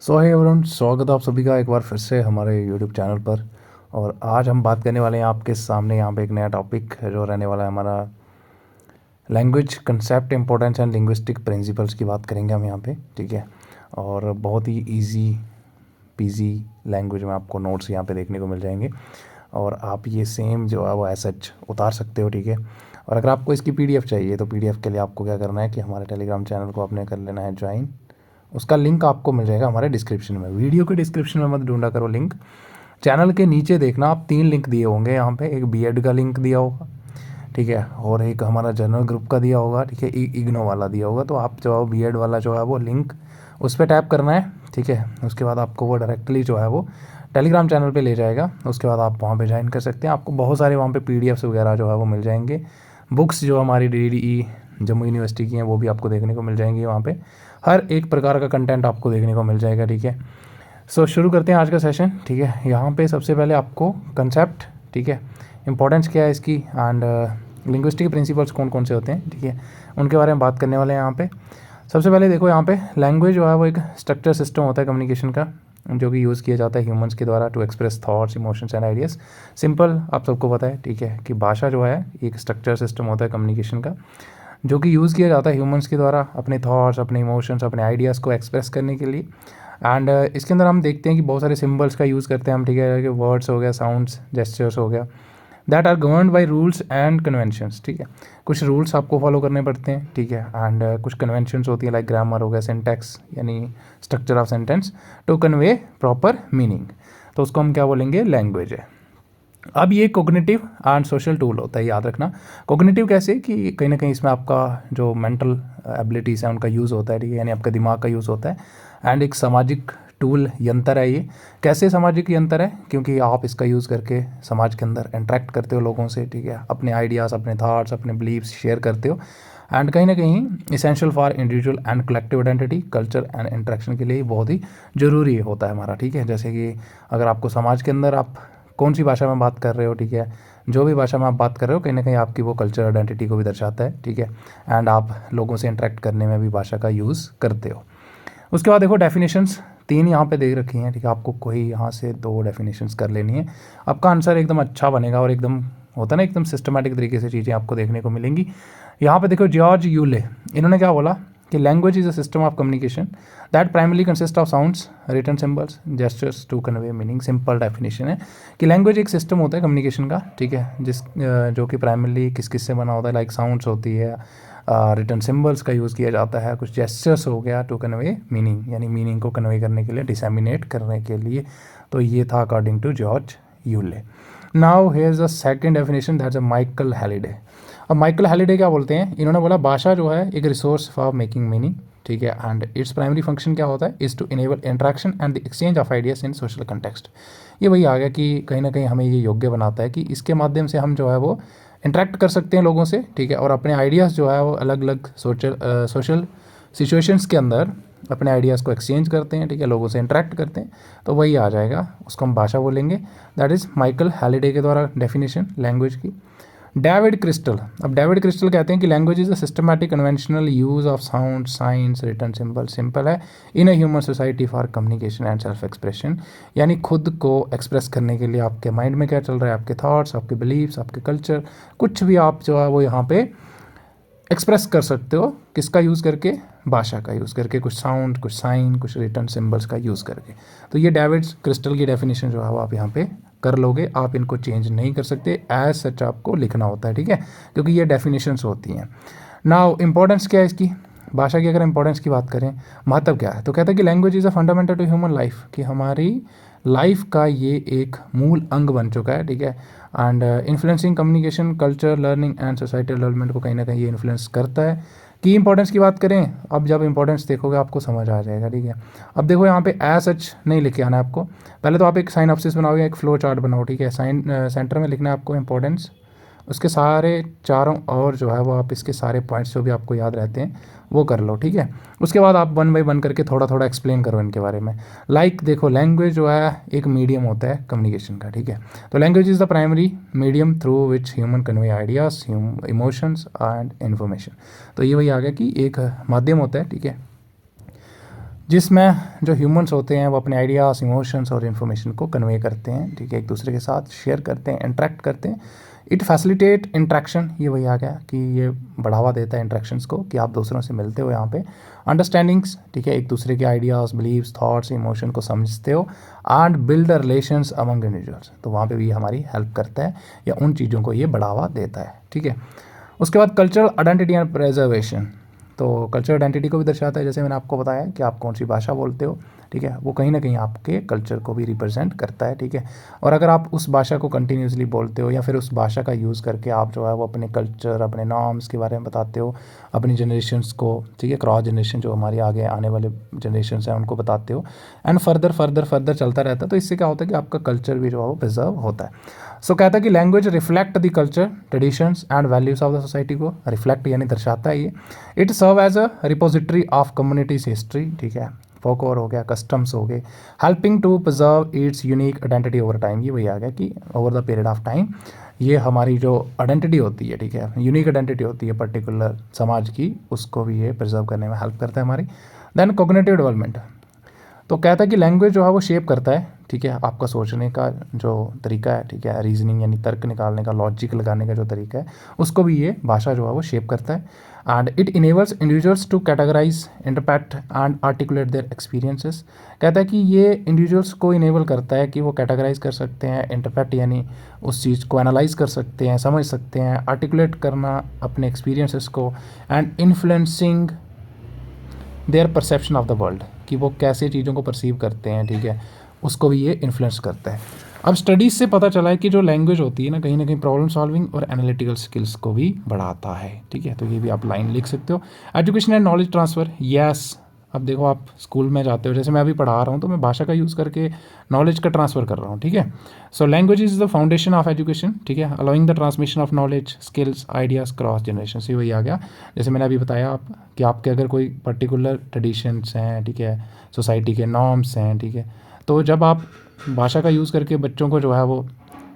सो है एवरीवन, स्वागत है आप सभी का एक बार फिर से हमारे यूट्यूब चैनल पर। और आज हम बात करने वाले हैं आपके सामने यहाँ पे एक नया टॉपिक है जो रहने वाला है हमारा language concept importance and linguistic principles की बात करेंगे हम यहाँ पे, ठीक है। और बहुत ही इजी पीजी लैंग्वेज में आपको नोट्स यहाँ पे देखने को मिल जाएंगे और आप ये सेम जो है वो एच उतार सकते हो, ठीक है। और अगर आपको इसकी पीडीएफ चाहिए तो पीडीएफ के लिए आपको क्या करना है कि हमारे टेलीग्राम चैनल को आपने कर लेना है ज्वाइन। उसका लिंक आपको मिल जाएगा हमारे डिस्क्रिप्शन में। वीडियो के डिस्क्रिप्शन में मत ढूंढा करो लिंक, चैनल के नीचे देखना आप 3 लिंक दिए होंगे यहाँ पे। एक बीएड का लिंक दिया होगा, ठीक है, और एक हमारा जनरल ग्रुप का दिया होगा, ठीक है, इग्नो वाला दिया होगा। तो आप जो है बीएड वाला जो है वो लिंक उस पर टैप करना है, ठीक है। उसके बाद आपको वो डायरेक्टली जो है वो टेलीग्राम चैनल पे ले जाएगा। उसके बाद आप वहाँ पे ज्वाइन कर सकते हैं। आपको बहुत सारे वहाँ पे पीडीएफ्स वगैरह जो है वो मिल जाएंगे। बुक्स जो हमारी डीडीई जम्मू यूनिवर्सिटी की हैं वो भी आपको देखने को मिल जाएंगी वहाँ पे। हर एक प्रकार का कंटेंट आपको देखने को मिल जाएगा, ठीक है। सो शुरू करते हैं आज का सेशन, ठीक है। यहाँ पे सबसे पहले आपको कंसेप्ट, ठीक है, इंपॉर्टेंस क्या है इसकी एंड लिंग्विस्टिक प्रिंसिपल्स कौन कौन से होते हैं, ठीक है, उनके बारे में बात करने वाले हैं यहाँ पे। सबसे पहले देखो यहाँ पे लैंग्वेज जो है वो एक स्ट्रक्चर सिस्टम होता है कम्युनिकेशन का, जो कि यूज़ किया जाता है ह्यूमंस के द्वारा to express thoughts, emotions and ideas. Simple आप सबको पता है, ठीक है, कि भाषा जो है एक स्ट्रक्चर सिस्टम होता है कम्युनिकेशन का, जो कि यूज़ किया जाता है ह्यूमंस के द्वारा अपने थॉट्स, अपने इमोशंस, अपने आइडियाज़ को एक्सप्रेस करने के लिए। एंड इसके अंदर हम देखते हैं कि बहुत सारे सिंबल्स का यूज़ करते हैं हम, ठीक है, कि वर्ड्स हो गया, साउंड्स, जेस्चर्स हो गया, that are governed by rules and conventions, ठीक है। कुछ रूल्स आपको फॉलो करने पड़ते हैं, ठीक है, एंड कुछ कन्वेंशंस होती है लाइक ग्रामर हो गया, सिंटैक्स यानी structure of sentence to convey proper meaning. तो उसको हम क्या बोलेंगे, लैंग्वेज है। अब ये कोग्निटिव एंड सोशल टूल होता है, याद रखना। कोग्निटिव कैसे कि कहीं ना कहीं इसमें आपका जो मेंटल एबिलिटीज़ हैं उनका यूज़ होता है, ठीक है, यानी आपका दिमाग का यूज़ होता है। एंड एक सामाजिक टूल यंत्र है ये। कैसे सामाजिक यंत्र है, क्योंकि आप इसका यूज़ करके समाज के अंदर इंटरेक्ट करते हो लोगों से, ठीक है, अपने आइडियाज़, अपने थाट्स, अपने बिलीव्स शेयर करते हो। एंड कहीं ना कहीं essential for individual and collective identity, culture and interaction के लिए बहुत ही ज़रूरी होता है हमारा, ठीक है। जैसे कि अगर आपको समाज के अंदर आप कौन सी भाषा में बात कर रहे हो, ठीक है, जो भी भाषा में आप बात कर रहे हो कहीं ना कहीं आपकी वो कल्चर आइडेंटिटी को भी दर्शाता है, ठीक है। एंड आप लोगों से इंटरेक्ट करने में भी भाषा का यूज़ करते हो। उसके बाद देखो डेफिनेशंस 3 यहाँ पे देख रखी हैं, ठीक है। आपको कोई यहाँ से 2 डेफिनेशंस कर लेनी है, आपका आंसर एकदम अच्छा बनेगा और एकदम होता है ना, एकदम सिस्टमैटिक तरीके से चीज़ें आपको देखने को मिलेंगी। यहाँ पे देखो जॉर्ज यूले, इन्होंने क्या बोला कि language is a system of communication that primarily consist of sounds, written symbols, gestures to convey meaning. Simple definition है कि लैंग्वेज एक सिस्टम होता है कम्युनिकेशन का, ठीक है, जो कि प्राइमरली किस किस से बना होता है, लाइक साउंड्स होती है, रिटन सिंबल्स का यूज़ किया जाता है, कुछ जेस्चर्स हो गया टू कन्वे मीनिंग, यानी मीनिंग को कन्वे करने के लिए, डिसैमिनेट करने के लिए। तो ये था according to George Yule. Now here is a second definition, that's a Michael Halliday. अब माइकल हैलिडे क्या बोलते हैं, इन्होंने बोला भाषा जो है एक रिसोर्स फॉर मेकिंग मीनिंग, ठीक है, एंड इट्स प्राइमरी फंक्शन क्या होता है, is to enable interaction and the exchange of ideas in social context. ये वही आ गया कि कहीं ना कहीं हमें ये योग्य बनाता है कि इसके माध्यम से हम जो है वो इंटरेक्ट कर सकते हैं लोगों से, ठीक है, और अपने आइडियाज़ जो है वो अलग अलग सोशल सिचुएशंस के अंदर अपने आइडियाज़ को एक्सचेंज करते हैं, ठीक है, लोगों से इंटरेक्ट करते हैं। तो वही आ जाएगा, उसको हम भाषा बोलेंगे। दैट इज़ माइकल हैलिडे के द्वारा डेफिनेशन लैंग्वेज की। डेविड क्रिस्टल, अब डेविड क्रिस्टल कहते हैं कि language is a systematic conventional use of sound, signs, written symbol, simple है, in a human society for communication and self expression. यानी खुद को एक्सप्रेस करने के लिए आपके माइंड में क्या चल रहा है, आपके थॉट्स, आपके बिलीव्स, आपके कल्चर, कुछ भी आप जो है वो यहाँ पे एक्सप्रेस कर सकते हो, किसका यूज़ करके, भाषा का यूज़ करके, कुछ साउंड, कुछ साइन, कुछ रिटन सिंबल्स का यूज़ करके। तो ये डेविड क्रिस्टल की डेफिनेशन जो है वो आप यहाँ पे कर लोगे, आप इनको चेंज नहीं कर सकते, एज सच आपको लिखना होता है, ठीक है, क्योंकि ये डेफिनेशंस होती हैं। नाउ इंपॉर्टेंस क्या है इसकी, भाषा की अगर इंपॉर्टेंस की बात करें, महत्व क्या है, तो कहता है कि language is a fundamental to human life, कि हमारी लाइफ का ये एक मूल अंग बन चुका है, ठीक है। And influencing communication, culture, learning and societal development को कहीं ना कहीं ये इन्फ्लुएंस करता है। की इंपॉर्टेंस की बात करें, अब जब इंपॉर्टेंस देखोगे आपको समझ आ जाएगा, ठीक है। अब देखो यहाँ पे एज सच नहीं लिख के आना है आपको, पहले तो आप एक साइनॉप्सिस बनाओगे, एक फ्लो चार्ट बनाओ, ठीक है। सेंटर में लिखना है आपको इंपॉर्टेंस, उसके सारे चारों और जो है वो आप इसके सारे पॉइंट्स जो भी आपको याद रहते हैं वो कर लो, ठीक है। उसके बाद आप 1 बाय 1 करके थोड़ा थोड़ा एक्सप्लेन करो इनके बारे में। लाइक देखो लैंग्वेज जो है एक मीडियम होता है कम्युनिकेशन का, ठीक है। तो language is the primary medium through which human convey ideas, emotions and information. तो ये वही आ गया कि एक माध्यम होता है, ठीक है, जिसमें जो ह्यूमंस होते हैं वो अपने आइडियाज़, इमोशंस और इन्फॉर्मेशन को कन्वे करते हैं, ठीक है, एक दूसरे के साथ शेयर करते हैं, इंटरेक्ट करते हैं। इट फैसिलिटेट इंट्रैक्शन, ये वही आ गया कि ये बढ़ावा देता है इंट्रैक्शंस को, कि आप दूसरों से मिलते हो यहाँ पे, अंडरस्टैंडिंग्स, ठीक है, एक दूसरे के आइडियाज़, बिलीव्स, थॉट्स, इमोशन को समझते हो, and build relations among individuals, तो वहाँ पे भी हमारी हेल्प करता है या उन चीज़ों को ये बढ़ावा देता है, ठीक है। उसके बाद कल्चरल आइडेंटिटी एंड प्रिजर्वेशन, तो कल्चरल आइडेंटिटी को भी दर्शाता है, जैसे मैंने आपको बताया कि आप कौन सी भाषा बोलते हो, ठीक है, वो कहीं ना कहीं आपके कल्चर को भी रिप्रेजेंट करता है, ठीक है। और अगर आप उस भाषा को कंटिन्यूसली बोलते हो या फिर उस भाषा का यूज़ करके आप जो है वो अपने कल्चर, अपने नॉर्म्स के बारे में बताते हो अपनी जनरेशन्स को, ठीक है, क्रॉस जनरेशन जो हमारी आगे आने वाले जनरेशन हैं उनको बताते हो, एंड फर्दर चलता रहता है, तो इससे क्या होता है कि आपका कल्चर भी जो है वो प्रिजर्व होता है। सो कहता है कि language reflect the culture, traditions and values of the society को रिफ्लेक्ट यानी दर्शाता है ये। It serve as a repository of community's history, ठीक है, फोकओर हो गया, कस्टम्स हो गए, helping to preserve its unique identity over time, ये वही आ गया कि over the period of time ये हमारी जो आइडेंटिटी होती है, ठीक है, यूनिक आइडेंटिटी होती है पर्टिकुलर समाज की, उसको भी ये प्रिजर्व करने में हेल्प करता है हमारी। देन कोग्निटिव डेवलपमेंट, तो कहता है कि लैंग्वेज जो है वो शेप करता है, ठीक है, आपका सोचने का जो तरीका है, ठीक है, रीजनिंग यानी तर्क निकालने का, लॉजिक लगाने का जो तरीका है, उसको भी ये भाषा जो है वो शेप करता है। And it enables individuals to categorise, interpret and articulate their experiences, कहता है कि ये इंडिविजुअल्स को इनेबल करता है कि वो कैटेगराइज कर सकते हैं, इंटरप्रेट यानी उस चीज़ को एनालाइज कर सकते हैं, समझ सकते हैं, आर्टिकुलेट करना अपने एक्सपीरियंसेस को, and influencing their perception of the world, कि वो कैसे चीज़ों को परसीव करते हैं, ठीक है, उसको भी ये इन्फ्लुएंस करता है। अब स्टडीज़ से पता चला है कि जो लैंग्वेज होती है ना कहीं प्रॉब्लम सॉल्विंग और एनालिटिकल स्किल्स को भी बढ़ाता है, ठीक है, तो ये भी आप लाइन लिख सकते हो। Education and knowledge transfer, yes, अब देखो आप स्कूल में जाते हो, जैसे मैं अभी पढ़ा रहा हूँ तो मैं भाषा का यूज़ करके नॉलेज का ट्रांसफ़र कर रहा हूँ, ठीक है। So language is the foundation of education, ठीक है, allowing the transmission of knowledge, skills, ideas cross generation, से वही आ गया जैसे मैंने अभी बताया आप कि आपके अगर कोई पर्टिकुलर ट्रेडिशंस हैं, ठीक है, सोसाइटी के नॉर्म्स हैं, ठीक है, तो जब आप भाषा का यूज़ करके बच्चों को जो है वो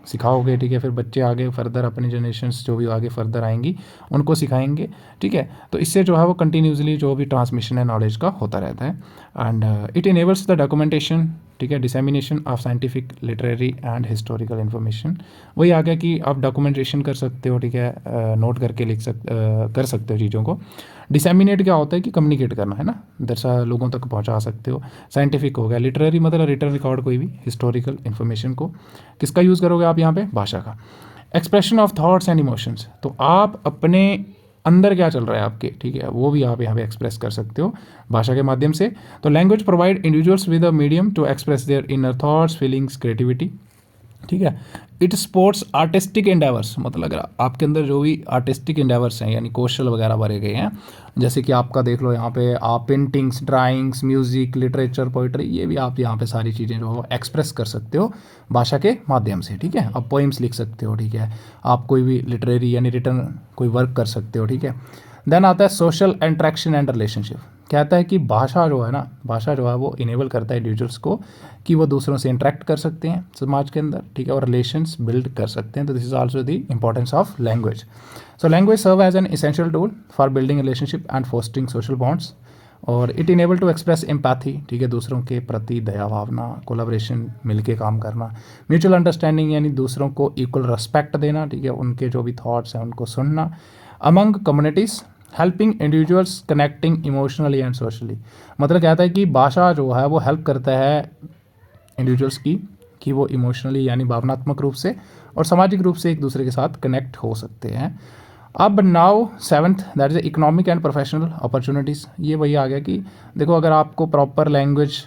सिखाओगे, ठीक है, फिर बच्चे आगे फर्दर अपनी जनरेशन्स जो भी आगे फर्दर आएंगी उनको सिखाएंगे, ठीक है, तो इससे जो है वो कंटिन्यूसली जो भी ट्रांसमिशन है नॉलेज का होता रहता है। And it enables the documentation, ठीक है, dissemination of scientific, literary and historical information, वही आ गया कि आप डॉक्यूमेंटेशन कर सकते हो, ठीक है, नोट करके कर सकते हो चीज़ों को। डिसेमिनेट क्या होता है कि कम्युनिकेट करना है ना, दरअसल लोगों तक पहुंचा सकते हो। साइंटिफिक हो गया, लिटरेरी मतलब रिटर्न रिकॉर्ड कोई भी हिस्टोरिकल इन्फॉर्मेशन को किसका यूज़ करोगे आप यहाँ पे, भाषा का। Expression of thoughts and emotions, तो आप अपने अंदर क्या चल रहा है आपके, ठीक है, वो भी आप यहाँ पे एक्सप्रेस कर सकते हो भाषा के माध्यम से। तो language provide individuals with a medium to express their inner thoughts, feelings, creativity, ठीक है। इट स्पोर्ट्स आर्टिस्टिक एंडेवर्स, मतलब अगर आपके अंदर जो भी आर्टिस्टिक एंडेवर्स हैं यानी कौशल वगैरह भरे गए हैं, जैसे कि आपका देख लो यहाँ पे आप paintings, drawings, music, literature, poetry, ये भी आप यहाँ पे सारी चीज़ें जो है एक्सप्रेस कर सकते हो भाषा के माध्यम से, ठीक है। आप पोइम्स लिख सकते हो, ठीक है, आप कोई भी लिटरेरी यानी रिटर्न कोई वर्क कर सकते हो, ठीक है। देन आता है सोशल इंट्रैक्शन एंड रिलेशनशिप, कहता है कि भाषा जो है ना, भाषा जो है वो इनेबल करता है इंडिविजुअल्स को कि वो दूसरों से इंटरेक्ट कर सकते हैं समाज के अंदर, ठीक है, और रिलेशंस बिल्ड कर सकते हैं। तो this is also the importance of language. So language serve as an essential tool for building relationship and fostering social bonds, और it enable to express empathy, ठीक है, दूसरों के प्रति दया भावना, कोलाब्रेशन, मिलके काम करना, म्यूचुअल अंडरस्टैंडिंग यानी दूसरों को इक्वल रिस्पेक्ट देना, ठीक है, उनके जो भी थॉट्स हैं उनको सुनना, among communities, helping individuals connecting emotionally and socially, मतलब कहता है कि भाषा जो है वो हेल्प करता है इंडिविजुअल्स की कि वो इमोशनली यानी भावनात्मक रूप से और सामाजिक रूप से एक दूसरे के साथ कनेक्ट हो सकते हैं। अब now seventh, that is economic and professional opportunities, ये वही आ गया कि देखो अगर आपको प्रॉपर लैंग्वेज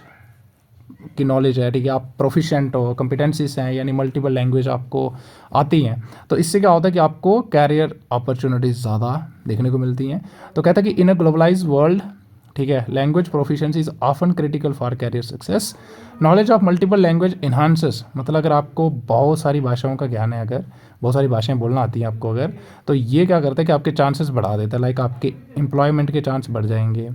की नॉलेज है, ठीक है, आप प्रोफिशेंट हो, कॉम्पिटेंसीज हैं यानी मल्टीपल लैंग्वेज आपको आती हैं, तो इससे क्या होता है कि आपको कैरियर अपॉर्चुनिटीज़ ज़्यादा देखने को मिलती हैं। तो कहता है कि इन अ ग्लोबलाइज वर्ल्ड, ठीक है, language proficiency is often critical for career success. Knowledge of multiple language enhances, मतलब अगर आपको बहुत सारी भाषाओं का ज्ञान है, अगर बहुत सारी भाषाएं बोलना आती हैं आपको अगर, तो ये क्या करता है कि आपके चांसेस बढ़ा देता है, लाइक आपके एम्प्लॉयमेंट के चांस बढ़ जाएंगे।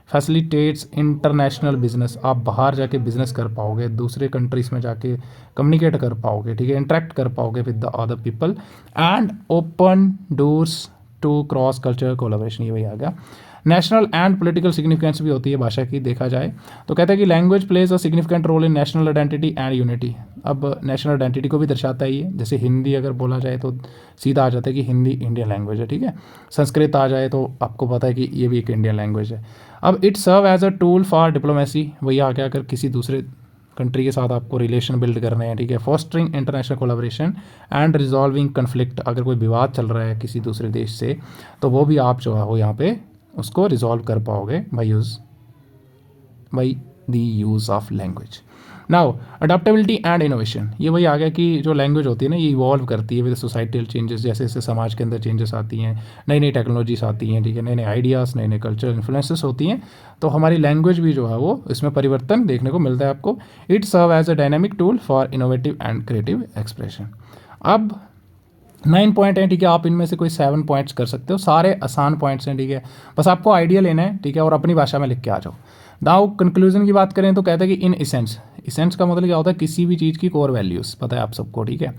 फैसिलिटेट्स इंटरनेशनल बिजनेस, आप बाहर जाके बिजनेस कर पाओगे, दूसरे कंट्रीज़ में जाके कम्युनिकेट कर पाओगे, ठीक है, इंटरेक्ट कर पाओगे with the other people, and open doors to cross culture collaboration, ये वही आ गया। नेशनल एंड पॉलिटिकल सिग्निफिकेंस भी होती है भाषा की देखा जाए तो। कहता है कि language plays a significant role in national identity and unity. अब नेशनल आइडेंटिटी को भी दर्शाता है ये, जैसे हिंदी अगर बोला जाए तो सीधा आ जाता है कि हिंदी इंडियन लैंग्वेज है, ठीक है। संस्कृत आ जाए तो आपको पता है कि ये भी एक इंडियन लैंग्वेज है। अब it serve as a tool for diplomacy, वही आ गया अगर किसी दूसरे कंट्री के साथ आपको रिलेशन बिल्ड करने हैं, ठीक है। Fostering international collaboration and resolving conflict, अगर कोई विवाद चल रहा है किसी दूसरे देश से तो वो भी आप जो है वो यहाँ पे उसको रिजॉल्व कर पाओगे by the use of language. Now adaptability and innovation, ये वही आ गया कि जो लैंग्वेज होती है ना ये इवॉल्व करती है विद सोसाइटल चेंजेस, जैसे जैसे समाज के अंदर चेंजेस आती हैं, नई नई टेक्नोलॉजीज आती हैं, ठीक है, नए नए आइडियाज़, नए नए कल्चरल इन्फ्लुएंसेस होती हैं, तो हमारी लैंग्वेज भी जो है वो इसमें परिवर्तन देखने को मिलता है आपको। It serve as a dynamic tool for innovative and creative expression. अब 9 पॉइंट हैं, ठीक है, आप इनमें से कोई 7 पॉइंट्स कर सकते हो, सारे आसान पॉइंट्स हैं, ठीक है, बस आपको आइडिया लेना है, ठीक है, और अपनी भाषा में लिख के आ जाओ। नाउ कंक्लूजन की बात करें तो कहता है कि इन इसेंस, इसेंस का मतलब क्या होता है, किसी भी चीज़ की कोर वैल्यूज़, पता है आप सबको, ठीक है।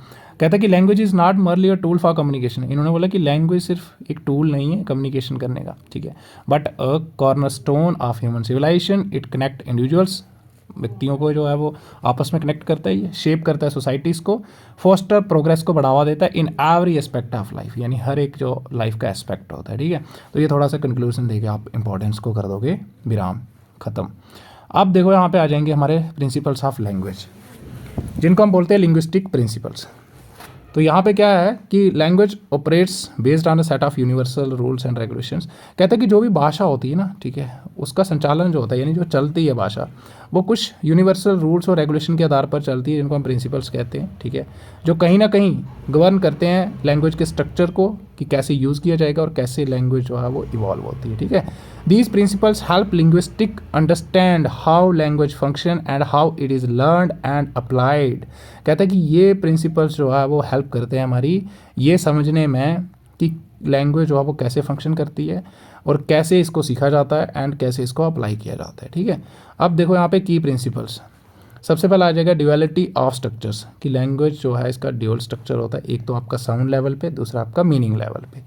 कहता है कि language is not merely a tool for communication, इन्होंने बोला कि लैंग्वेज सिर्फ एक टूल नहीं है कम्युनिकेशन करने का, ठीक है, but a cornerstone of human civilisation. It connect individuals, व्यक्तियों को जो है वो आपस में कनेक्ट करता है, ये शेप करता है सोसाइटीज़ को, फोस्टर प्रोग्रेस को बढ़ावा देता है in every aspect of life, यानी हर एक जो लाइफ का एस्पेक्ट होता है, ठीक है। तो ये थोड़ा सा कंक्लूजन देके आप इंपॉर्टेंस को कर दोगे विराम, ख़त्म। अब देखो यहाँ पे आ जाएंगे हमारे प्रिंसिपल्स ऑफ लैंग्वेज, जिनको हम बोलते हैं लिंग्विस्टिक प्रिंसिपल्स। तो यहाँ पे क्या है कि language operates based on a set of universal rules and regulations. कहते हैं कि जो भी भाषा होती है ना, ठीक है, उसका संचालन जो होता है, यानी जो चलती है भाषा, वो कुछ यूनिवर्सल रूल्स और रेगुलेशन के आधार पर चलती है, जिनको हम प्रिंसिपल्स कहते हैं, ठीक है, जो कहीं ना कहीं गवर्न करते हैं लैंग्वेज के स्ट्रक्चर को, कि कैसे यूज़ किया जाएगा और कैसे लैंग्वेज जो है वो इवॉल्व होती है, ठीक है। These principles help linguistic understand how language function and how it is learned and applied. कहता है कि ये प्रिंसिपल्स जो है वो हेल्प करते हैं हमारी ये समझने में कि लैंग्वेज जो है वो कैसे फंक्शन करती है और कैसे इसको सीखा जाता है एंड कैसे इसको अप्लाई किया जाता है, ठीक है। अब देखो यहाँ पे की प्रिंसिपल्स, सबसे पहले आ जाएगा ड्यूअलिटी ऑफ स्ट्रक्चर्स, कि लैंग्वेज जो है इसका ड्यूअल स्ट्रक्चर होता है, एक तो आपका साउंड लेवल पे, दूसरा आपका मीनिंग लेवल पे।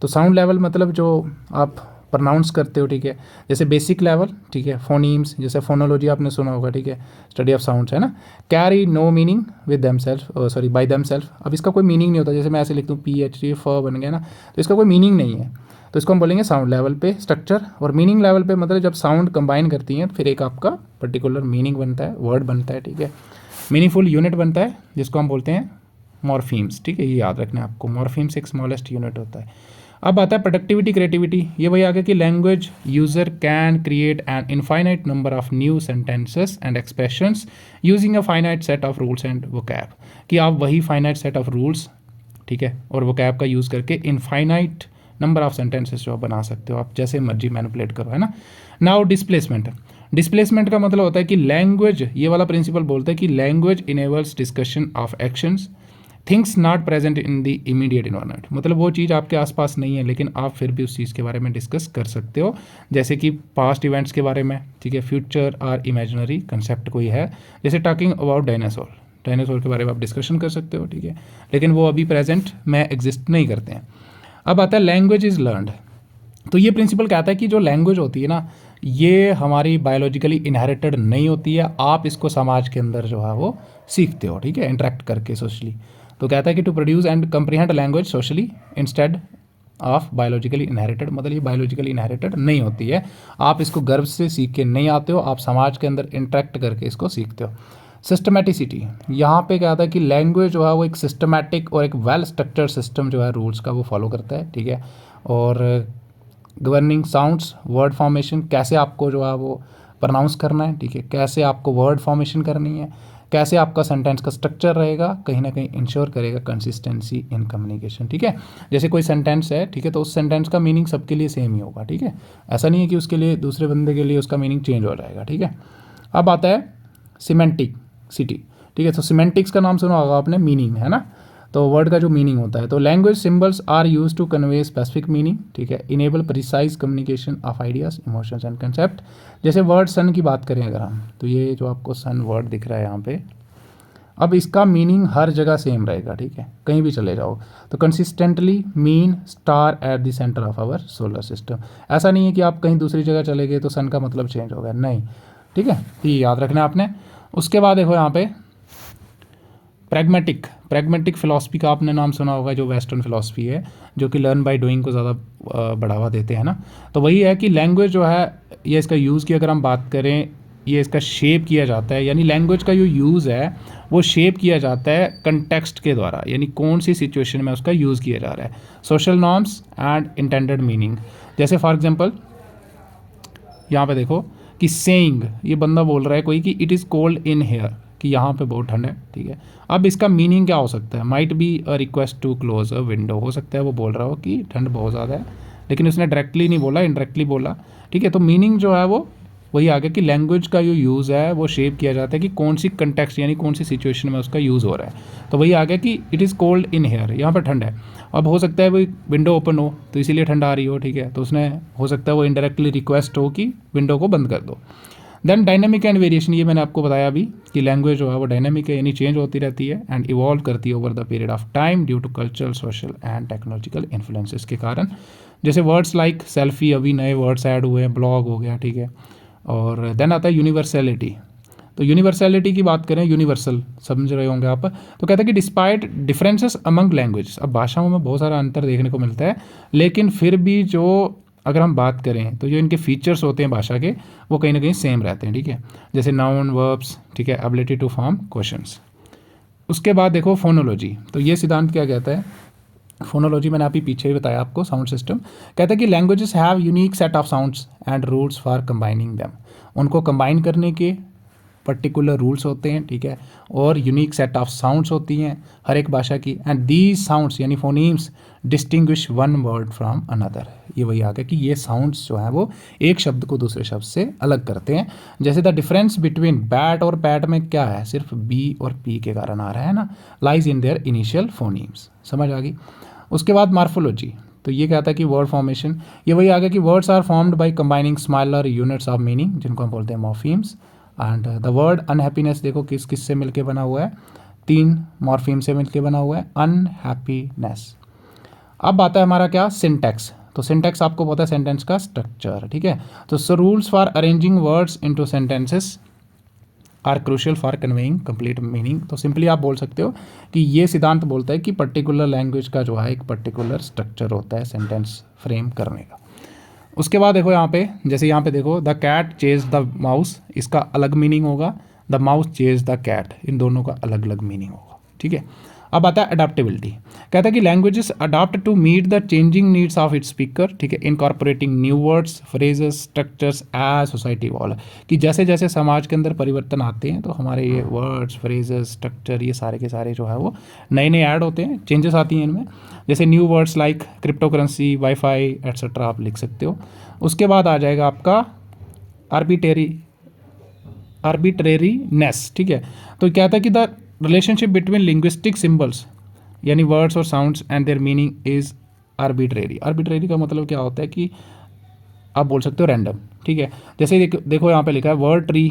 तो साउंड लेवल मतलब जो आप प्रोनाउंस करते हो, ठीक है, जैसे बेसिक लेवल, ठीक है, फोनीम्स, जैसे फोनोलॉजी आपने सुना होगा, ठीक है, स्टडी ऑफ साउंड्स है ना, carry no meaning with them self, sorry by them self. अब इसका कोई मीनिंग नहीं होता, जैसे मैं ऐसे लिखता हूँ PH फ बन गया ना, तो इसका कोई मीनिंग नहीं है, तो इसको हम बोलेंगे साउंड लेवल पे स्ट्रक्चर। और मीनिंग लेवल पे मतलब जब साउंड कंबाइन करती हैं फिर एक आपका पर्टिकुलर मीनिंग बनता है, वर्ड बनता है, ठीक है, मीनिंगफुल यूनिट बनता है, जिसको हम बोलते हैं मॉर्फीम्स, ठीक है, ये याद रखना है आपको, मॉर्फीम्स एक स्मॉलेस्ट यूनिट होता है। अब आता है प्रोडक्टिविटी क्रिएटिविटी, ये वही आ गया कि language user can create an infinite number of new sentences and expressions using a finite set of rules and vocab, कि आप वही फाइनाइट सेट ऑफ रूल्स, ठीक है, और वोकैब का यूज़ करके इनफाइनाइट नंबर ऑफ सेंटेंसेस जो बना सकते हो, आप जैसे मर्जी मैनिपुलेट करो, है ना। नाउ डिस्प्लेसमेंट, डिस्प्लेसमेंट का मतलब होता है कि लैंग्वेज, ये वाला प्रिंसिपल बोलता है कि language enables discussion of actions things not present in the immediate environment, मतलब वो चीज़ आपके आसपास नहीं है लेकिन आप फिर भी उस चीज़ के बारे में डिस्कस कर सकते हो, जैसे कि पास्ट इवेंट्स के बारे में, ठीक है, फ्यूचर और इमेजिनरी कंसेप्ट कोई है, जैसे टॉकिंग अबाउट डायनासोर, डायनासोर के बारे में आप डिस्कशन कर सकते हो, ठीक है, लेकिन वो अभी प्रेजेंट में एग्जिस्ट नहीं करते हैं। अब आता है लैंग्वेज इज़ लर्नड, तो ये प्रिंसिपल कहता है कि जो लैंग्वेज होती है ना ये हमारी बायोलॉजिकली इनहेरिटेड नहीं होती है, आप इसको समाज के अंदर जो है वो सीखते हो, ठीक है, इंटरेक्ट करके सोशली। तो कहता है कि to produce and comprehend language socially instead of biologically inherited, मतलब ये बायोलॉजिकली इनहेरिटेड नहीं होती है, आप इसको गर्भ से सीख के नहीं आते हो, आप समाज के अंदर इंटरेक्ट करके इसको सीखते हो। सिस्टमेटिसिटी, यहाँ पे क्या था कि लैंग्वेज जो है वो एक सिस्टमेटिक और एक वेल स्ट्रक्चर्ड सिस्टम जो है रूल्स का वो फॉलो करता है, ठीक है, और गवर्निंग साउंड्स, वर्ड फॉर्मेशन, कैसे आपको जो है वो प्रोनाउंस करना है, ठीक है, कैसे आपको वर्ड फॉर्मेशन करनी है, कैसे आपका सेंटेंस का स्ट्रक्चर रहेगा, कहीं ना कहीं इंश्योर करेगा कंसिस्टेंसी इन कम्युनिकेशन, ठीक है। जैसे कोई सेंटेंस है, ठीक है, तो उस सेंटेंस का मीनिंग सबके लिए सेम ही होगा, ठीक है, ऐसा नहीं है कि उसके लिए दूसरे बंदे के लिए उसका मीनिंग चेंज हो जाएगा, ठीक है। अब आता है सिमेंटिक सिटी, ठीक है, तो सिमेंटिक्स का नाम सुना होगा आपने, मीनिंग है ना, तो वर्ड का जो मीनिंग होता है, तो language symbols are use to convey specific meaning, ठीक है, enable precise communication of ideas, emotions and concept. जैसे वर्ड सन की बात करें अगर हम, तो ये जो आपको सन वर्ड दिख रहा है यहाँ पे, अब इसका मीनिंग हर जगह सेम रहेगा, ठीक है, कहीं भी चले जाओ तो consistently mean star at the centre of our solar system. ऐसा नहीं है कि आप कहीं दूसरी जगह चले गए तो सन का मतलब चेंज हो गया, नहीं, ठीक है, ये याद रखना है आपने। उसके बाद देखो यहाँ पे प्रैग्मेटिक फ़िलासफ़ी का आपने नाम सुना होगा, जो वेस्टर्न फ़िलासफ़ी है, जो कि लर्न बाय डूइंग को ज़्यादा बढ़ावा देते हैं ना। तो वही है कि लैंग्वेज जो है, ये इसका यूज़ की अगर हम बात करें, ये इसका शेप किया जाता है, यानी लैंग्वेज का जो यूज़ है वो शेप किया जाता है कंटेक्स्ट के द्वारा, यानी कौन सी सिचुएशन में उसका यूज़ किया जा रहा है, social norms and intended meaning. जैसे फॉर एग्जांपल यहाँ पे देखो कि सेइंग, ये बंदा बोल रहा है कोई कि it is cold in here, कि यहाँ पे बहुत ठंड है, ठीक है। अब इसका मीनिंग क्या हो सकता है, might be a request to close a window, हो सकता है वो बोल रहा हो कि ठंड बहुत ज़्यादा है, लेकिन उसने डायरेक्टली नहीं बोला, इनडायरेक्टली बोला, ठीक है। तो मीनिंग जो है वो वही आ गया कि लैंग्वेज का जो यूज़ है वो शेप किया जाता है कि कौन सी कंटेक्स्ट यानी कौन सी सिचुएशन में उसका यूज़ हो रहा है। तो वही आ गया कि it is cold in here, यहाँ पर ठंड है। अब हो सकता है वो विंडो ओपन हो तो इसीलिए ठंड आ रही हो, ठीक है, तो उसने हो सकता है वो इनडायरेक्टली रिक्वेस्ट हो कि विंडो को बंद कर दो। देन डायनेमिक एंड वेरिएशन, ये मैंने आपको बताया अभी कि लैंग्वेज जो है वो डायनेमिक है, यानी चेंज होती रहती है एंड इवॉल्व करती है over the period of time due to cultural, social and technological influences के कारण। जैसे वर्ड्स लाइक सेल्फी, अभी नए वर्ड्स ऐड हुए हैं, ब्लॉग हो गया, ठीक है। और देन आता है यूनिवर्सैलिटी। तो यूनिवर्सैलिटी की बात करें, यूनिवर्सल समझ रहे होंगे आप, तो कहते हैं कि डिस्पाइट डिफरेंसेस अमंग लैंग्वेजेस, अब भाषाओं में बहुत सारा अंतर देखने को मिलता है, लेकिन फिर भी जो अगर हम बात करें तो जो इनके फीचर्स होते हैं भाषा के, वो कहीं ना कहीं सेम रहते हैं, ठीक है। जैसे नाउन, वर्ब्स, ठीक है, एबिलिटी टू फॉर्म क्वेश्चंस। उसके बाद देखो फोनोलॉजी, तो ये सिद्धांत क्या कहता है, फोनोलॉजी मैंने अभी पीछे ही बताया आपको, साउंड सिस्टम। कहता है कि languages have unique set of sounds and rules for combining them, उनको कंबाइन करने के पर्टिकुलर रूल्स होते हैं, ठीक है, और यूनिक सेट ऑफ साउंड्स होती हैं हर एक भाषा की, एंड दीज साउंड्स यानी phonemes distinguish one word from another. ये वही आ गया कि ये साउंड्स जो हैं वो एक शब्द को दूसरे शब्द से अलग करते हैं। जैसे द डिफरेंस बिटवीन बैट और पैट में क्या है, सिर्फ बी और पी के कारण आ रहा है ना, lies in their initial phonemes, समझ आ गई। उसके बाद मार्फोलॉजी, तो ये कहता है कि वर्ड फॉर्मेशन, ये वही आ गया कि words are formed by combining smaller units of meaning, जिनको हम बोलते हैं morphemes. And the word unhappiness देखो किस किस से मिलके बना हुआ है, 3 मॉर्फीम से मिलके बना हुआ है, अनहैप्पीनेस। अब आता है हमारा क्या, सिंटैक्स। तो सिंटैक्स आपको पता है सेंटेंस का स्ट्रक्चर, ठीक है। तो rules for arranging words into sentences are crucial for conveying complete meaning. तो सिंपली आप बोल सकते हो कि ये सिद्धांत बोलता है कि पर्टिकुलर लैंग्वेज का जो है एक पर्टिकुलर स्ट्रक्चर होता है सेंटेंस फ्रेम करने का। उसके बाद देखो यहाँ पे, जैसे यहाँ पे देखो the cat chase the mouse, इसका अलग मीनिंग होगा, the mouse chase the cat, इन दोनों का अलग अलग मीनिंग होगा, ठीक है। अब आता है अडाप्टेबिलिटी, कहता है कि languages adapt to meet the changing needs of its speaker, ठीक है, incorporating new words, phrases, structures as society evolve, कि जैसे जैसे समाज के अंदर परिवर्तन आते हैं तो हमारे ये वर्ड्स, फ्रेजेस, स्ट्रक्चर, ये सारे के सारे जो है वो नए नए ऐड होते हैं, चेंजेस आती हैं इनमें। जैसे new words like cryptocurrency, wifi etcetera आप लिख सकते हो। उसके बाद आ जाएगा आपका आर्बिट्रेरीनेस, ठीक है। तो कहता है कि the relationship between linguistic symbols यानी वर्ड्स और sounds and there meaning is arbitrary. Arbitrary का मतलब क्या होता है कि आप बोल सकते हो रैंडम, ठीक है। जैसे देखो यहाँ पे लिखा है word tree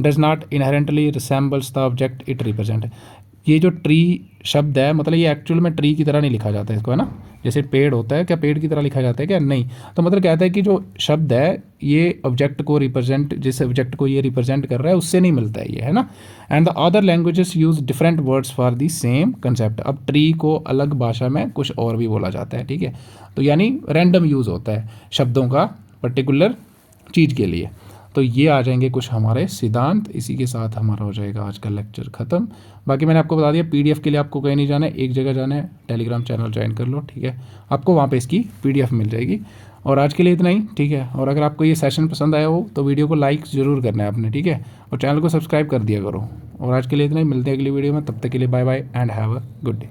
does not inherently resembles the object it represent. ये जो ट्री शब्द है, मतलब ये एक्चुअल में ट्री की तरह नहीं लिखा जाता है इसको, है ना, जैसे पेड़ होता है, क्या पेड़ की तरह लिखा जाता है क्या, नहीं। तो मतलब कहता है कि जो शब्द है ये ऑब्जेक्ट को रिप्रेजेंट, जिस ऑब्जेक्ट को ये रिप्रेजेंट कर रहा है उससे नहीं मिलता है ये, है ना। And the other languages use different words for the same concept. अब ट्री को अलग भाषा में कुछ और भी बोला जाता है, ठीक है। तो यानी रैंडम यूज़ होता है शब्दों का पर्टिकुलर चीज़ के लिए। तो ये आ जाएंगे कुछ हमारे सिद्धांत। इसी के साथ हमारा हो जाएगा आज का लेक्चर ख़त्म। बाकी मैंने आपको बता दिया पीडीएफ के लिए आपको कहीं नहीं जाना है, एक जगह जाना है, टेलीग्राम चैनल ज्वाइन कर लो, ठीक है, आपको वहाँ पे इसकी पीडीएफ मिल जाएगी। और आज के लिए इतना ही, ठीक है। और अगर आपको ये सेशन पसंद आया हो तो वीडियो को लाइक ज़रूर करना है आपने, ठीक है, और चैनल को सब्सक्राइब कर दिया करो। और आज के लिए इतना ही, मिलते हैं अगली वीडियो में, तब तक के लिए bye bye and have a good day.